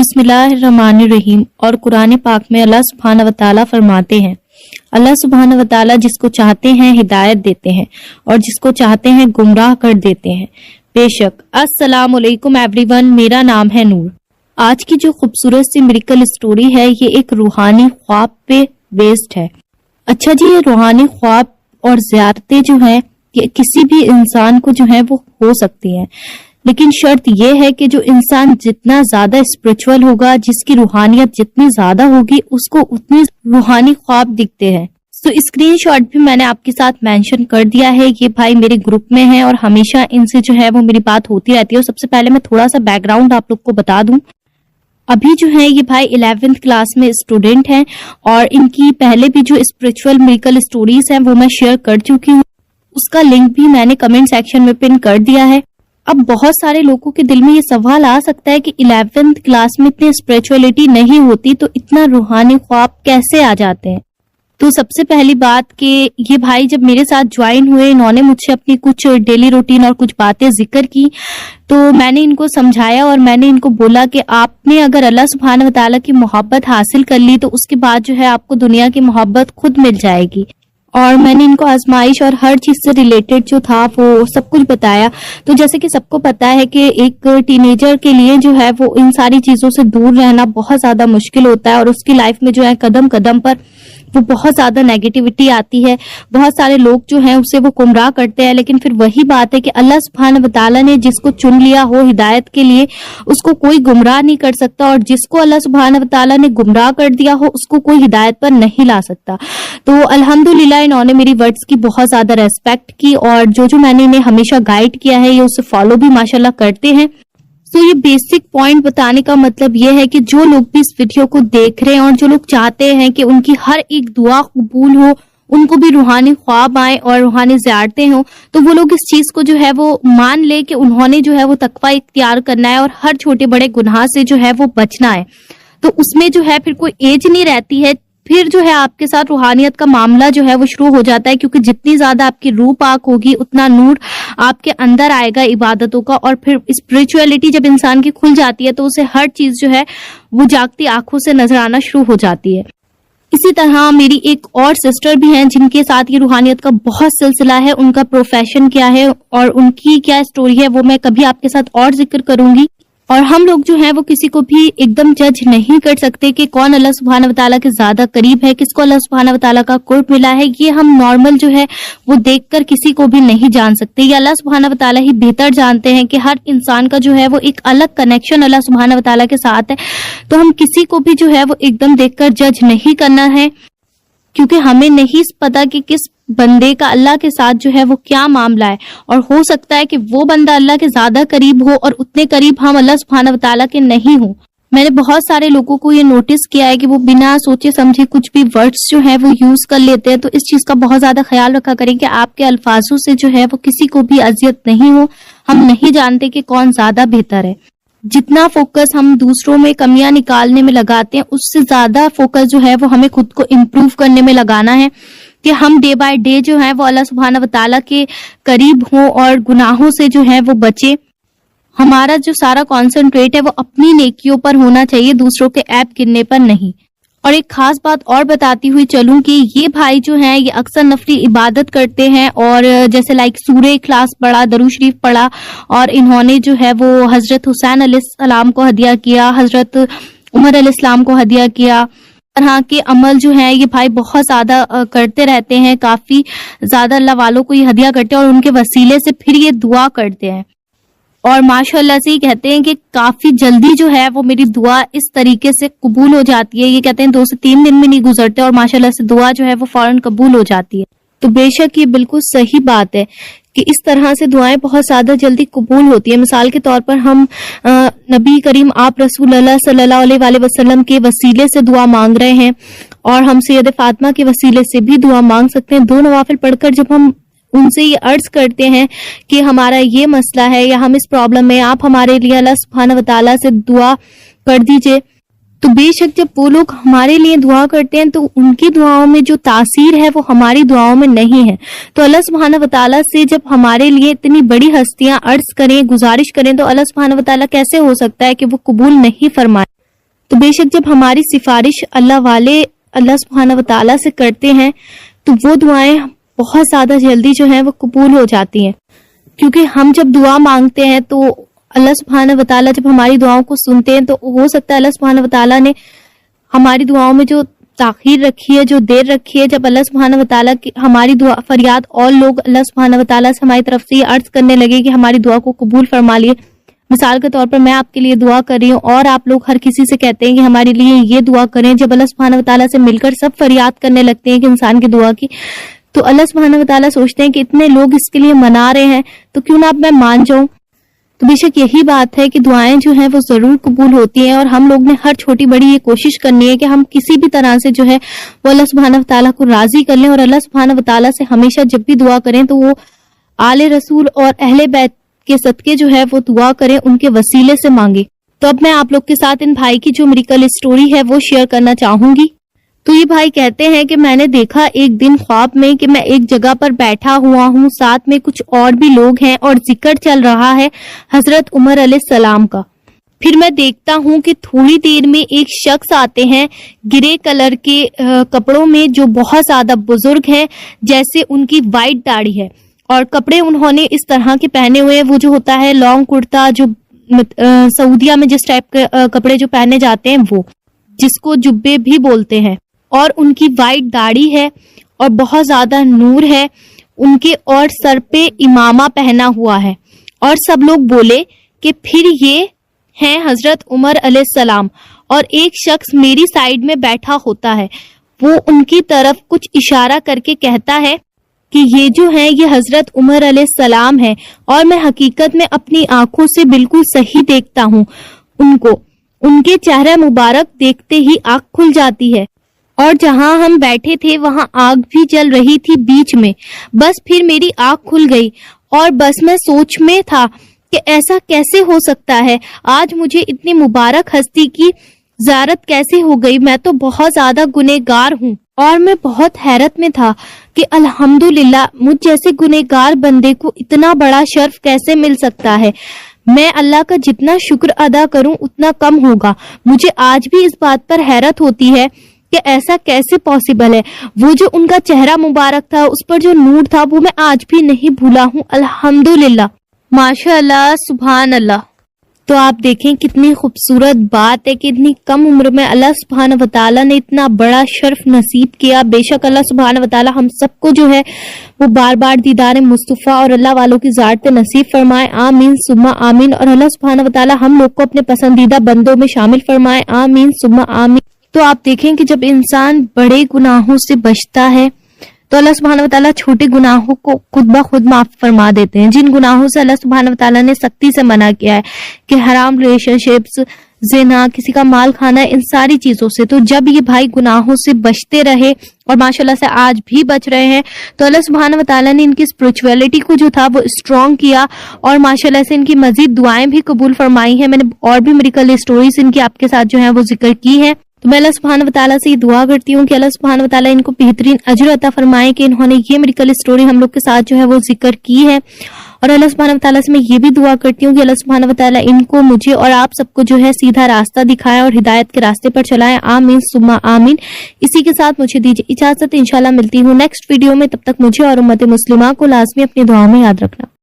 بسم اللہ الرحمن الرحیم۔ اور قرآن پاک میں اللہ سبحانہ و تعالیٰ فرماتے ہیں، اللہ سبحانہ و تعالیٰ جس کو چاہتے ہیں ہدایت دیتے ہیں اور جس کو چاہتے ہیں گمراہ کر دیتے ہیں۔ بے شک۔ السلام علیکم ایوری ون، میرا نام ہے نور۔ آج کی جو خوبصورت سی میریکل اسٹوری ہے یہ ایک روحانی خواب پہ بیسڈ ہے۔ اچھا جی، یہ روحانی خواب اور زیارتیں جو ہیں یہ کسی بھی انسان کو جو ہے وہ ہو سکتی ہیں، لیکن شرط یہ ہے کہ جو انسان جتنا زیادہ اسپرچول ہوگا، جس کی روحانیت جتنی زیادہ ہوگی، اس کو اتنی روحانی خواب دکھتے ہیں۔ تو اسکرین شاٹ بھی میں نے آپ کے ساتھ مینشن کر دیا ہے، یہ بھائی میرے گروپ میں ہیں اور ہمیشہ ان سے جو ہے وہ میری بات ہوتی رہتی ہے۔ اور سب سے پہلے میں تھوڑا سا بیک گراؤنڈ آپ لوگ کو بتا دوں، ابھی جو ہے یہ بھائی 11th کلاس میں اسٹوڈنٹ ہیں اور ان کی پہلے بھی جو اسپرچول میریکل اسٹوریز ہیں وہ میں شیئر کر چکی ہوں، اس کا لنک بھی میں نے کمنٹ سیکشن میں پن کر دیا ہے۔ اب بہت سارے لوگوں کے دل میں یہ سوال آ سکتا ہے کہ 11th کلاس میں اتنی اسپرچولیٹی نہیں ہوتی تو اتنا روحانی خواب کیسے آ جاتے ہیں؟ تو سب سے پہلی بات کہ یہ بھائی جب میرے ساتھ جوائن ہوئے، انہوں نے مجھ سے اپنی کچھ ڈیلی روٹین اور کچھ باتیں ذکر کی، تو میں نے ان کو سمجھایا اور میں نے ان کو بولا کہ آپ نے اگر اللہ سبحانہ و تعالیٰ کی محبت حاصل کر لی تو اس کے بعد جو ہے آپ کو دنیا کی محبت خود مل جائے گی۔ اور میں نے ان کو آزمائش اور ہر چیز سے ریلیٹڈ جو تھا وہ سب کچھ بتایا۔ تو جیسے کہ سب کو پتا ہے کہ ایک ٹین ایجر کے لیے جو ہے وہ ان ساری چیزوں سے دور رہنا بہت زیادہ مشکل ہوتا ہے، اور اس کی لائف میں جو ہے قدم قدم پر وہ بہت زیادہ نیگیٹیوٹی آتی ہے، بہت سارے لوگ جو ہیں اسے وہ گمراہ کرتے ہیں۔ لیکن پھر وہی بات ہے کہ اللہ سبحانہ و تعالیٰ نے جس کو چن لیا ہو ہدایت کے لیے، اس کو کوئی گمراہ نہیں کر سکتا، اور جس کو اللہ سبحانہ و تعالیٰ نے گمراہ کر دیا ہو اس کو کوئی ہدایت پر نہیں لا سکتا۔ تو الحمدللہ انہوں نے میری ورڈز کی بہت زیادہ ریسپیکٹ کی، اور جو میں نے انہیں ہمیشہ گائیڈ کیا ہے یہ اسے فالو بھی ماشاءاللہ کرتے ہیں۔ تو یہ بیسک پوائنٹ بتانے کا مطلب یہ ہے کہ جو لوگ بھی اس ویڈیو کو دیکھ رہے ہیں اور جو لوگ چاہتے ہیں کہ ان کی ہر ایک دعا قبول ہو، ان کو بھی روحانی خواب آئیں اور روحانی زیارتیں ہوں، تو وہ لوگ اس چیز کو جو ہے وہ مان لے کہ انہوں نے جو ہے وہ تقوی اختیار کرنا ہے اور ہر چھوٹے بڑے گناہ سے جو ہے وہ بچنا ہے۔ تو اس میں جو ہے پھر کوئی ایج نہیں رہتی ہے، پھر جو ہے آپ کے ساتھ روحانیت کا معاملہ جو ہے وہ شروع ہو جاتا ہے، کیونکہ جتنی زیادہ آپ کی روح پاک ہوگی اتنا نور آپ کے اندر آئے گا عبادتوں کا، اور پھر اسپرچولیٹی جب انسان کی کھل جاتی ہے تو اسے ہر چیز جو ہے وہ جاگتی آنکھوں سے نظر آنا شروع ہو جاتی ہے۔ اسی طرح میری ایک اور سسٹر بھی ہیں جن کے ساتھ یہ روحانیت کا بہت سلسلہ ہے، ان کا پروفیشن کیا ہے اور ان کی کیا اسٹوری ہے وہ میں کبھی آپ کے ساتھ اور ذکر کروں گی۔ اور ہم لوگ جو ہیں وہ کسی کو بھی ایک دم جج نہیں کر سکتے کہ کون اللہ سبحانہ و تعالیٰ کے زیادہ قریب ہے، کس کو اللہ سبحانہ و تعالیٰ کا قرب ملا ہے، یہ ہم نارمل جو ہے وہ دیکھ کر کسی کو بھی نہیں جان سکتے۔ یہ اللہ سبحانہ و تعالیٰ ہی بہتر جانتے ہیں کہ ہر انسان کا جو ہے وہ ایک الگ کنیکشن اللہ سبحانہ و تعالیٰ کے ساتھ ہے۔ تو ہم کسی کو بھی جو ہے وہ ایک دم دیکھ کر جج نہیں کرنا ہے، کیونکہ ہمیں نہیں پتا کہ کس بندے کا اللہ کے ساتھ جو ہے وہ کیا معاملہ ہے، اور ہو سکتا ہے کہ وہ بندہ اللہ کے زیادہ قریب ہو اور اتنے قریب ہم اللہ سبحانہ و تعالیٰ کے نہیں ہوں۔ میں نے بہت سارے لوگوں کو یہ نوٹس کیا ہے کہ وہ بنا سوچے سمجھے کچھ بھی ورڈز جو ہیں وہ یوز کر لیتے ہیں، تو اس چیز کا بہت زیادہ خیال رکھا کریں کہ آپ کے الفاظوں سے جو ہے وہ کسی کو بھی اذیت نہیں ہو۔ ہم نہیں جانتے کہ کون زیادہ بہتر ہے۔ جتنا فوکس ہم دوسروں میں کمیاں نکالنے میں لگاتے ہیں، اس سے زیادہ فوکس جو ہے وہ ہمیں خود کو امپروو کرنے میں لگانا ہے، کہ ہم ڈے بائی ڈے جو ہے وہ اللہ سبحانہ و تعالیٰ کے قریب ہوں اور گناہوں سے جو ہے وہ بچے۔ ہمارا جو سارا کانسنٹریٹ ہے وہ اپنی نیکیوں پر ہونا چاہیے، دوسروں کے عیب گننے پر نہیں۔ اور ایک خاص بات اور بتاتی ہوئی چلوں کہ یہ بھائی جو ہیں یہ اکثر نفلی عبادت کرتے ہیں، اور جیسے سورہ اخلاص پڑھا، درود شریف پڑھا، اور انہوں نے جو ہے وہ حضرت حسین علیہ السلام کو ہدیہ کیا، حضرت عمر علیہ السلام کو ہدیہ کیا۔ طرح کے عمل جو ہیں یہ بھائی بہت زیادہ کرتے رہتے ہیں، کافی زیادہ اللہ والوں کو یہ ہدیہ کرتے ہیں اور ان کے وسیلے سے پھر یہ دعا کرتے ہیں، اور ماشاءاللہ سے یہ کہتے ہیں کہ کافی جلدی جو ہے وہ میری دعا اس طریقے سے قبول ہو جاتی ہے۔ یہ کہتے ہیں 2 سے 3 دن میں نہیں گزرتے اور ماشاءاللہ سے دعا جو ہے وہ فوراً قبول ہو جاتی ہے۔ تو بے شک یہ بالکل صحیح بات ہے کہ اس طرح سے دعائیں بہت زیادہ جلدی قبول ہوتی ہیں۔ مثال کے طور پر ہم نبی کریم آپ رسول اللہ صلی اللہ علیہ وآلہ وسلم کے وسیلے سے دعا مانگ رہے ہیں، اور ہم سید فاطمہ کے وسیلے سے بھی دعا مانگ سکتے ہیں۔ 2 نوافل پڑھ کر جب ہم ان سے یہ عرض کرتے ہیں کہ ہمارا یہ مسئلہ ہے یا ہم اس پرابلم میں، آپ ہمارے لیے اللہ سبحانہ و تعالیٰ سے دعا کر دیجئے، تو بے شک جب وہ لوگ ہمارے لیے دعا کرتے ہیں تو ان کی دعاؤں میں جو تاثیر ہے وہ ہماری دعاؤں میں نہیں ہے۔ تو اللہ سبحانہ و تعالیٰ سے جب ہمارے لیے اتنی بڑی ہستیاں عرض کریں، گزارش کریں، تو اللہ سبحانہ و تعالیٰ کیسے ہو سکتا ہے کہ وہ قبول نہیں فرمائے؟ تو بے شک جب ہماری سفارش اللہ والے اللہ سبحانہ و تعالیٰ سے کرتے ہیں تو وہ دعائیں بہت زیادہ جلدی جو ہیں وہ قبول ہو جاتی ہیں، کیونکہ ہم جب دعا مانگتے ہیں تو اللہ سبحانہ و تعالیٰ جب ہماری دعاؤں کو سنتے ہیں تو ہو سکتا ہے اللہ سبحانہ و تعالیٰ نے ہماری دعاؤں میں جو تاخیر رکھی ہے، جو دیر رکھی ہے، جب اللہ سبحانہ و تعالیٰ کی ہماری دعا فریاد اور لوگ اللہ سبحانہ و تعالیٰ سے ہماری طرف سے یہ عرض کرنے لگے کہ ہماری دعا کو قبول فرما لیے. مثال کے طور پر میں آپ کے لیے دعا کر رہی ہوں اور آپ لوگ ہر کسی سے کہتے ہیں کہ ہمارے لیے یہ دعا کریں. جب اللہ سبحانہ و تعالیٰ سے مل کر سب فریاد کرنے لگتے ہیں کہ انسان کی دعا کی، تو اللہ سبحانہ و تعالیٰ سوچتے ہیں کہ اتنے لوگ اس کے لیے منا رہے ہیں تو کیوں نہ اب میں مان جاؤں. تو بے شک یہی بات ہے کہ دعائیں جو ہیں وہ ضرور قبول ہوتی ہیں، اور ہم لوگ نے ہر چھوٹی بڑی یہ کوشش کرنی ہے کہ ہم کسی بھی طرح سے جو ہے وہ اللہ سبحانہ و تعالیٰ کو راضی کر لیں، اور اللہ سبحانہ و تعالیٰ سے ہمیشہ جب بھی دعا کریں تو وہ آل رسول اور اہل بیت کے صدقے جو ہے وہ دعا کریں، ان کے وسیلے سے مانگے. تو اب میں آپ لوگ کے ساتھ ان بھائی کی جو میریکل اسٹوری ہے وہ شیئر کرنا چاہوں گی. تو یہ بھائی کہتے ہیں کہ میں نے دیکھا ایک دن خواب میں کہ میں ایک جگہ پر بیٹھا ہوا ہوں، ساتھ میں کچھ اور بھی لوگ ہیں اور ذکر چل رہا ہے حضرت عمر علیہ السلام کا. پھر میں دیکھتا ہوں کہ تھوڑی دیر میں ایک شخص آتے ہیں گرے کلر کے کپڑوں میں، جو بہت زیادہ بزرگ ہیں، جیسے ان کی وائٹ داڑھی ہے، اور کپڑے انہوں نے اس طرح کے پہنے ہوئے، وہ جو ہوتا ہے لانگ کرتا، جو سعودیہ میں جس ٹائپ کے کپڑے جو پہنے جاتے ہیں وہ، جس کو جبے بھی بولتے ہیں، اور ان کی وائٹ داڑھی ہے اور بہت زیادہ نور ہے ان کے، اور سر پہ امامہ پہنا ہوا ہے. اور سب لوگ بولے کہ پھر یہ ہیں حضرت عمر علیہ السلام. اور ایک شخص میری سائیڈ میں بیٹھا ہوتا ہے، وہ ان کی طرف کچھ اشارہ کر کے کہتا ہے کہ یہ جو ہیں یہ حضرت عمر علیہ السلام ہے، اور میں حقیقت میں اپنی آنکھوں سے بالکل صحیح دیکھتا ہوں ان کو. ان کے چہرہ مبارک دیکھتے ہی آنکھ کھل جاتی ہے، اور جہاں ہم بیٹھے تھے وہاں آگ بھی جل رہی تھی بیچ میں. بس پھر میری آنکھ کھل گئی، اور بس میں سوچ میں تھا کہ ایسا کیسے ہو سکتا ہے، آج مجھے اتنی مبارک ہستی کی زیارت کیسے ہو گئی. میں تو بہت زیادہ گنہگار ہوں، اور میں بہت حیرت میں تھا کہ الحمدللہ مجھ جیسے گنہگار بندے کو اتنا بڑا شرف کیسے مل سکتا ہے. میں اللہ کا جتنا شکر ادا کروں اتنا کم ہوگا. مجھے آج بھی اس بات پر حیرت ہوتی ہے کہ ایسا کیسے پاسبل ہے. وہ جو ان کا چہرہ مبارک تھا، اس پر جو نور تھا، وہ میں آج بھی نہیں بھولا ہوں. الحمدللہ، ماشاء اللہ، سبحان اللہ. تو آپ دیکھیں کتنی خوبصورت بات ہے کہ اتنی کم عمر میں اللہ سبحانہ و تعالیٰ نے اتنا بڑا شرف نصیب کیا. بے شک اللہ سبحانہ و تعالیٰ ہم سب کو جو ہے وہ بار بار دیدار مصطفیٰ اور اللہ والوں کی ذات نصیب فرمائے. آمین ثم آمین. اور اللہ سبحانہ و تعالیٰ ہم لوگ کو اپنے پسندیدہ بندوں میں شامل فرمائے. آمین ثم آمین. تو آپ دیکھیں کہ جب انسان بڑے گناہوں سے بچتا ہے تو اللہ سبحانہ و تعالیٰ چھوٹے گناہوں کو خود بخود معاف فرما دیتے ہیں. جن گناہوں سے اللہ سبحانہ و تعالیٰ نے سختی سے منع کیا ہے کہ حرام ریلیشن شپس، زنا، کسی کا مال کھانا، ان ساری چیزوں سے، تو جب یہ بھائی گناہوں سے بچتے رہے اور ماشاءاللہ سے آج بھی بچ رہے ہیں، تو اللہ سبحانہ و تعالیٰ نے ان کی اسپرچویلٹی کو جو تھا وہ اسٹرانگ کیا، اور ماشاءاللہ سے ان کی مزید دعائیں بھی قبول فرمائی ہیں. میں نے اور بھی میریکل اسٹوریز ان کی آپ کے ساتھ جو ہیں وہ ذکر کی ہیں. تو میں اللہ سبحانہ و تعالیٰ سے یہ دعا کرتی ہوں کہ اللہ سبحانہ و تعالیٰ ان کو بہترین اجر عطا فرمائے کہ انہوں نے یہ میریکل اسٹوری ہم لوگ کے ساتھ جو ہے وہ ذکر کی ہے. اور اللہ سبحانہ و تعالیٰ سے میں یہ بھی دعا کرتی ہوں کہ اللہ سبحانہ و تعالیٰ ان کو، مجھے اور آپ سب کو جو ہے سیدھا راستہ دکھائے اور ہدایت کے راستے پر چلائے. آمین ثم آمین. اسی کے ساتھ مجھے دیجیے اجازت، انشاءاللہ ملتی ہوں نیکسٹ ویڈیو میں. تب تک مجھے اور امت مسلمہ کو لازمی اپنی دعاؤں میں یاد رکھنا.